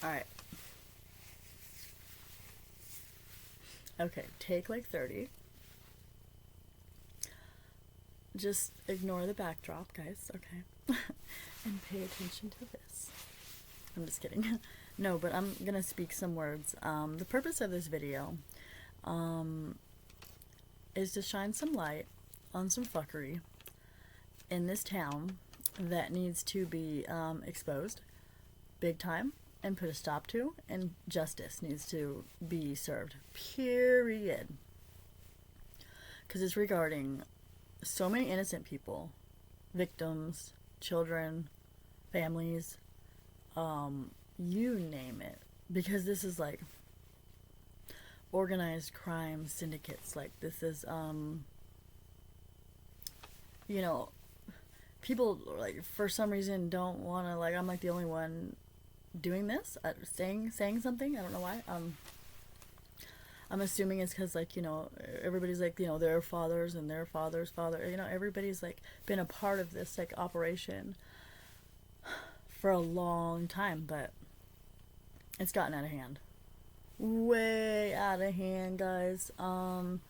Alright. Okay, take like 30. Just ignore the backdrop, guys, okay? And pay attention to this. I'm just kidding. No, but I'm gonna speak some words. The purpose of this video is to shine some light on some fuckery in this town that needs to be exposed big time and put a stop to, and justice needs to be served. Period. Because it's regarding so many innocent people, victims, children, families, you name it. Because this is like organized crime syndicates. Like, this is, you know, people, like, for some reason don't want to, like, I'm like the only one doing this, saying something. I don't know why. I'm assuming it's because, like, you know, everybody's like, you know, their fathers and their father's father, you know, everybody's like been a part of this like operation for a long time, but it's gotten out of hand, way out of hand, guys. And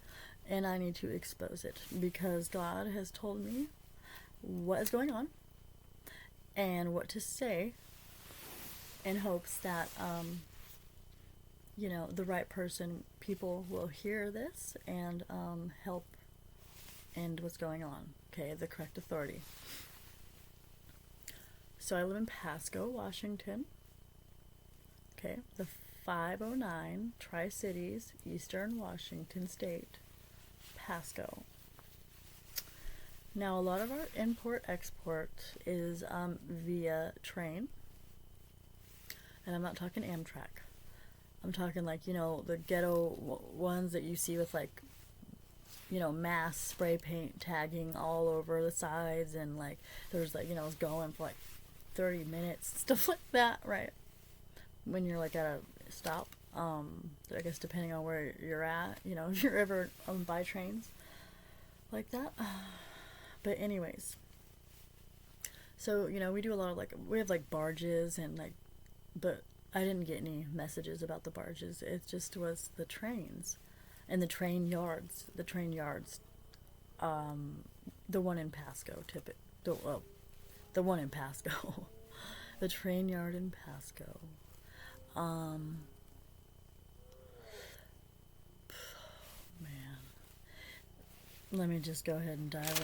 I need to expose it because God has told me what is going on and what to say, in hopes that you know, the right people will hear this and help end what's going on. Okay, the correct authority. So I live in Pasco, Washington. Okay, the 509 Tri-Cities, Eastern Washington State, Pasco. Now, a lot of our import-export is via train. And I'm not talking Amtrak. I'm talking like, you know, the ghetto ones that you see with like, you know, mass spray paint tagging all over the sides, and like there's like, you know, it's going for like 30 minutes, stuff like that, right? When you're like at a stop, I guess depending on where you're at, you know, if you're ever by trains like that. But anyways, so, you know, we do a lot of like, we have like barges and like, but I didn't get any messages about the barges. It just was the trains and the train yards. The train yards, the one in Pasco, the one in Pasco, the train yard in Pasco. Man, let me just go ahead and dive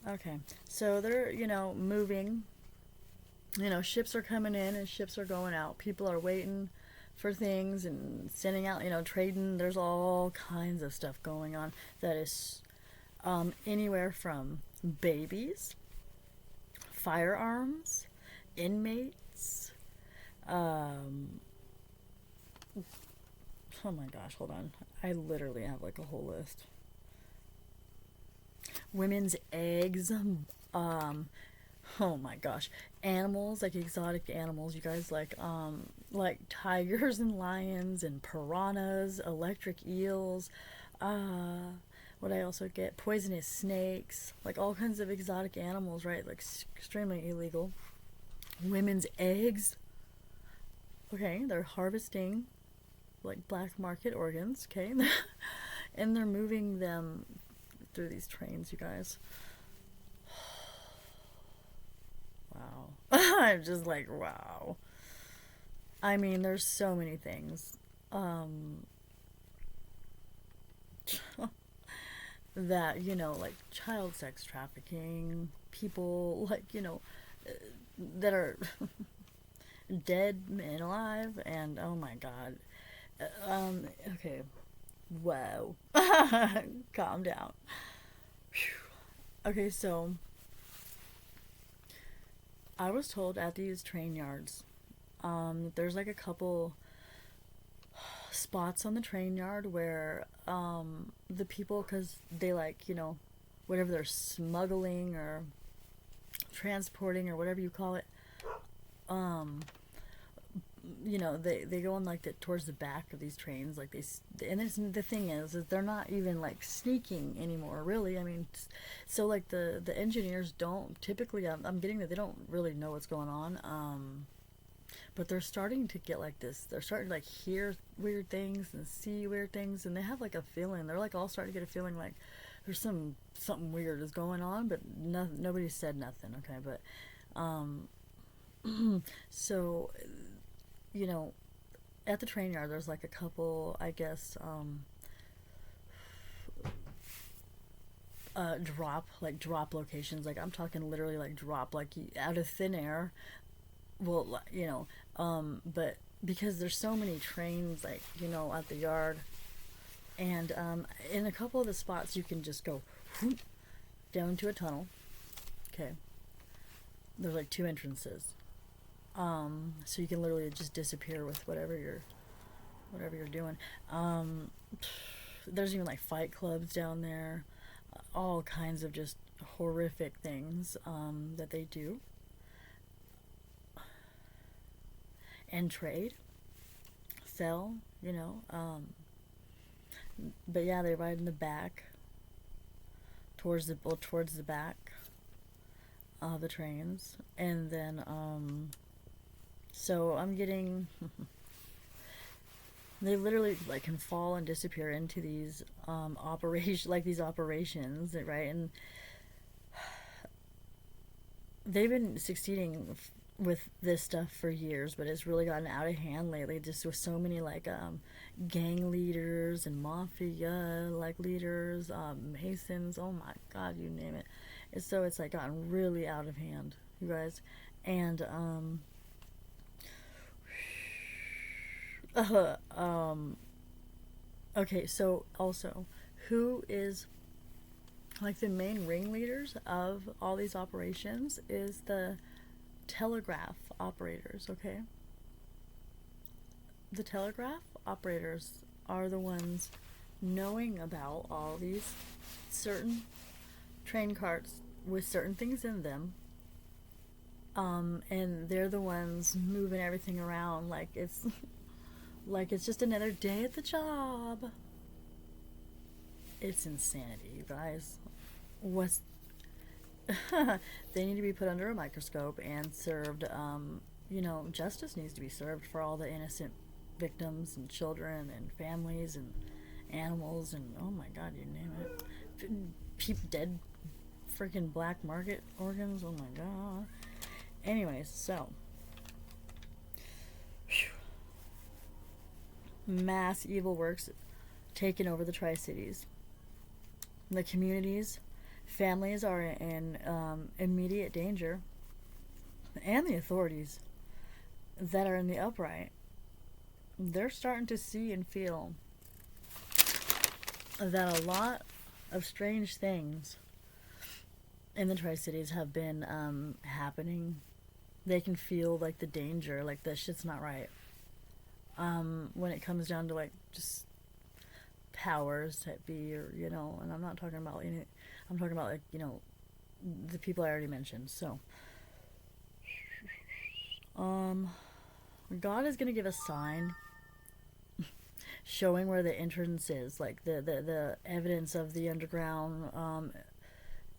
in. Okay, so they're, you know, moving. You know, ships are coming in and ships are going out. People are waiting for things and sending out, you know, trading. There's all kinds of stuff going on that is anywhere from babies, firearms, inmates. Oh my gosh, hold on. I literally have like a whole list. Women's eggs. Oh my gosh, animals, like exotic animals, you guys, like tigers and lions and piranhas, electric eels, what I also get, poisonous snakes, like all kinds of exotic animals, right? Like extremely illegal. Women's eggs. Okay, they're harvesting like black market organs, okay? And they're moving them through these trains, you guys. Wow. I'm just like, wow. I mean, there's so many things that, you know, like child sex trafficking, people, like, you know, that are dead and alive, and oh my god. Okay. Wow. Calm down. Whew. Okay, so I was told at these train yards, there's like a couple spots on the train yard where the people, because they like, you know, whatever they're smuggling or transporting or whatever you call it, you know, they go on like towards the back of these trains, like and the thing is they're not even like sneaking anymore, really. I mean, so like the engineers don't typically, I'm getting that they don't really know what's going on. But they're starting to get like this. They're starting to like hear weird things and see weird things, and they have like a feeling. They're like all starting to get a feeling like there's something weird is going on, but nobody said nothing. Okay, but so you know, at the train yard, there's like a couple, I guess, drop locations. Like I'm talking literally like drop, like out of thin air. Well, but because there's so many trains, like at the yard, and in a couple of the spots, you can just go whoop, down to a tunnel. Okay, there's like two entrances, so you can literally just disappear with whatever you're doing. There's even like fight clubs down there, all kinds of just horrific things that they do and trade, sell, but yeah, they ride in the back towards the back of the trains, and then so I'm getting they literally like can fall and disappear into these operations, right? And they've been succeeding with this stuff for years, but it's really gotten out of hand lately, just with so many like gang leaders and mafia like leaders, masons, oh my god, you name it. It's like gotten really out of hand, you guys. And okay, so also, who is like the main ringleaders of all these operations is the telegraph operators, okay? The telegraph operators are the ones knowing about all these certain train carts with certain things in them, and they're the ones moving everything around like it's like it's just another day at the job. It's insanity, you guys. What's they need to be put under a microscope and served. Justice needs to be served for all the innocent victims and children and families and animals and oh my god, you name it. People dead, freaking black market organs. Oh my god. Anyways, so mass evil works taking over the Tri-Cities. The communities, families are in immediate danger, and the authorities that are in the upright, they're starting to see and feel that a lot of strange things in the Tri-Cities have been happening. They can feel like the danger, like this shit's not right. When it comes down to like just powers that be, or and I'm not talking about any. I'm talking about like the people I already mentioned. So, God is gonna give a sign showing where the entrance is, like the evidence of the underground.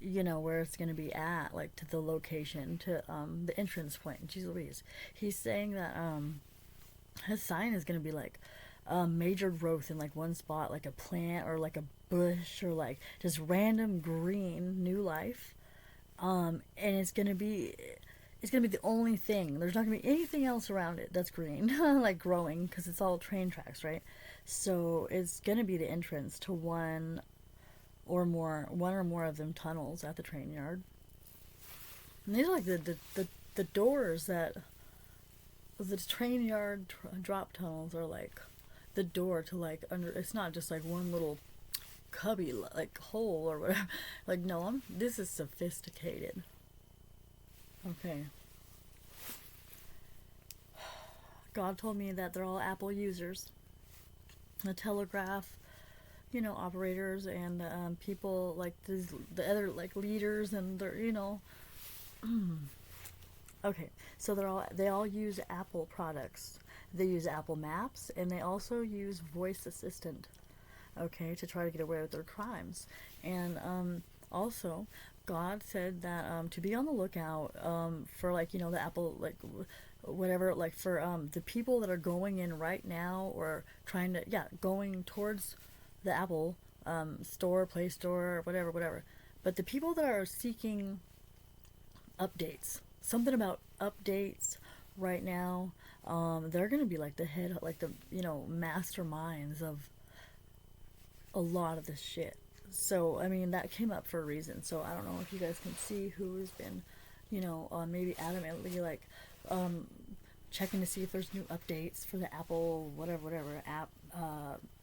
Where it's gonna be at, like to the location, to the entrance point. Jeez Louise, he's saying that his sign is gonna be like major growth in like one spot, like a plant or like a bush or like just random green new life, and it's gonna be the only thing. There's not gonna be anything else around it that's green like growing, because it's all train tracks, right? So it's gonna be the entrance to one or more of them tunnels at the train yard. And these are like the doors that the train yard drop tunnels are like the door to like under. It's not just like one little cubby like hole or whatever. Like no, this is sophisticated. Okay. God told me that they're all Apple users. The telegraph, operators and people like the other like leaders, and they're okay, so they all use Apple products. They use Apple Maps, and they also use voice assistant, okay, to try to get away with their crimes. And also God said that to be on the lookout for like the apple like whatever like for the people that are going in right now or trying to going towards the Apple store, Play Store, whatever. But the people that are seeking updates, something about updates right now, they're gonna be like the head, like the masterminds of a lot of this shit. So I mean that came up for a reason. So I don't know if you guys can see who's been, maybe adamantly like checking to see if there's new updates for the Apple whatever app,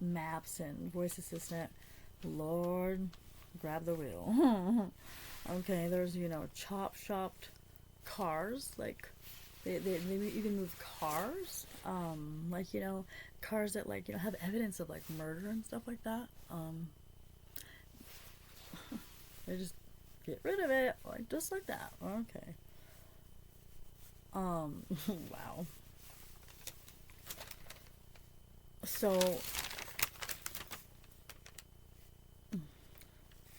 maps and voice assistant. Lord, grab the wheel. Okay, there's chop shopped cars, like they even move cars, like cars that like have evidence of like murder and stuff like that. They just get rid of it like just like that. Okay. Wow. So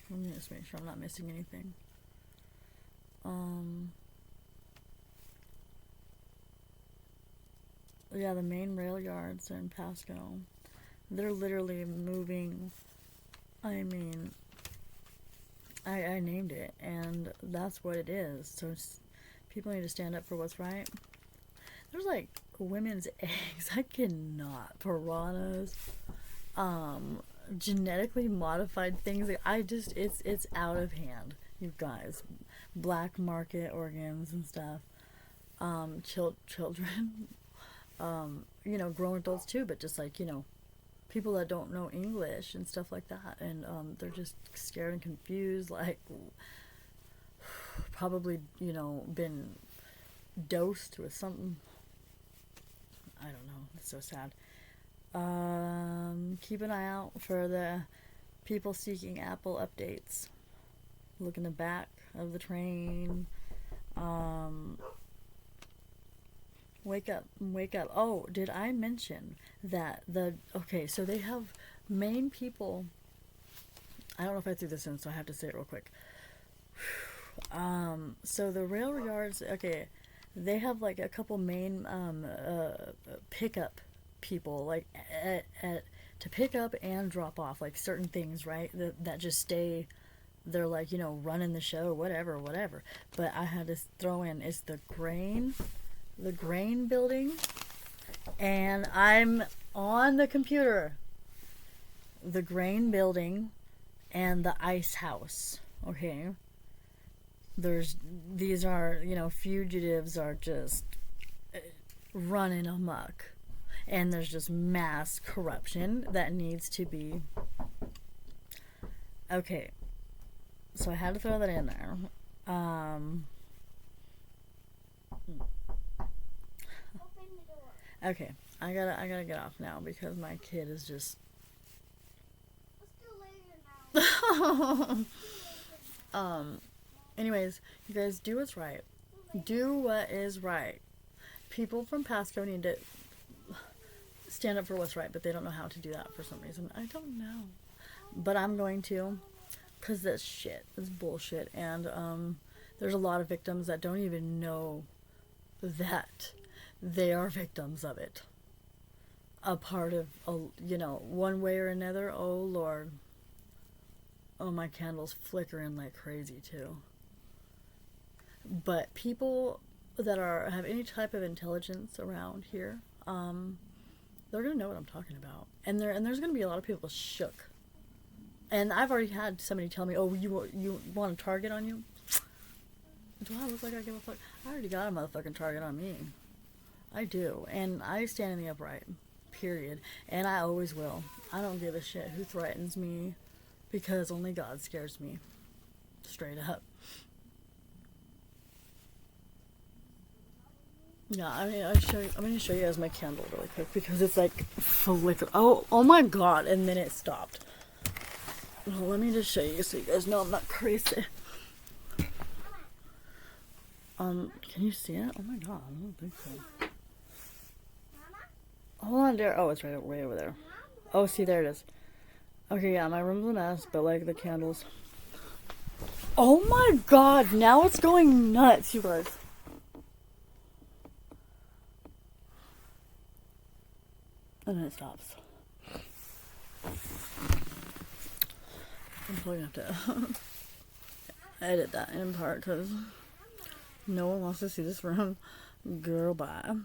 let me just make sure I'm not missing anything. Yeah, the main rail yards are in Pasco. They're literally moving. I mean, I named it, and that's what it is. So people need to stand up for what's right. There's like women's eggs. I cannot. Piranhas, genetically modified things. It's out of hand, you guys. Black market organs and stuff. Children. Grown adults too, but just like people that don't know English and stuff like that, and they're just scared and confused, like probably been dosed with something. I don't know. It's so sad. Keep an eye out for the people seeking Apple updates. Look in the back of the train. Wake up. Oh, did I mention that so they have main people. I don't know if I threw this in, so I have to say it real quick. So the rail yards, okay, they have like a couple main pickup people, like to pick up and drop off like certain things, right? That just stay. They're like running the show, whatever. But I had to throw in it's the grain building, and I'm on the computer. The grain building and the ice house. Okay. These are fugitives are just running amok, and there's just mass corruption that needs to be. Okay. So I had to throw that in there. Okay, I gotta get off now because my kid is just. It's too later now. Anyways, you guys do what's right. Do what is right. People from Pasco need to stand up for what's right, but they don't know how to do that for some reason. I don't know, but I'm going to, cause that's shit. It's bullshit, and there's a lot of victims that don't even know that they are victims of it. A part of, one way or another. Oh, Lord. Oh, my candle's flickering like crazy, too. But people that have any type of intelligence around here, they're going to know what I'm talking about. And there's going to be a lot of people shook. And I've already had somebody tell me, oh, you want a target on you? Do I look like I give a fuck? I already got a motherfucking target on me. I do. And I stand in the upright. Period. And I always will. I don't give a shit who threatens me, because only God scares me. Straight up. Yeah, I mean, I'm going to show you guys my candle really quick, because it's like flicker. Oh my God. And then it stopped. Well, let me just show you so you guys know I'm not crazy. Can you see it? Oh my God, I don't think so. Hold on there. Oh, it's right over there. Oh, see, there it is. Okay, yeah, my room's a mess, but like the candles. Oh my god, now it's going nuts, you guys. And then it stops. I'm probably gonna have to edit that in part because no one wants to see this room. Girl, bye.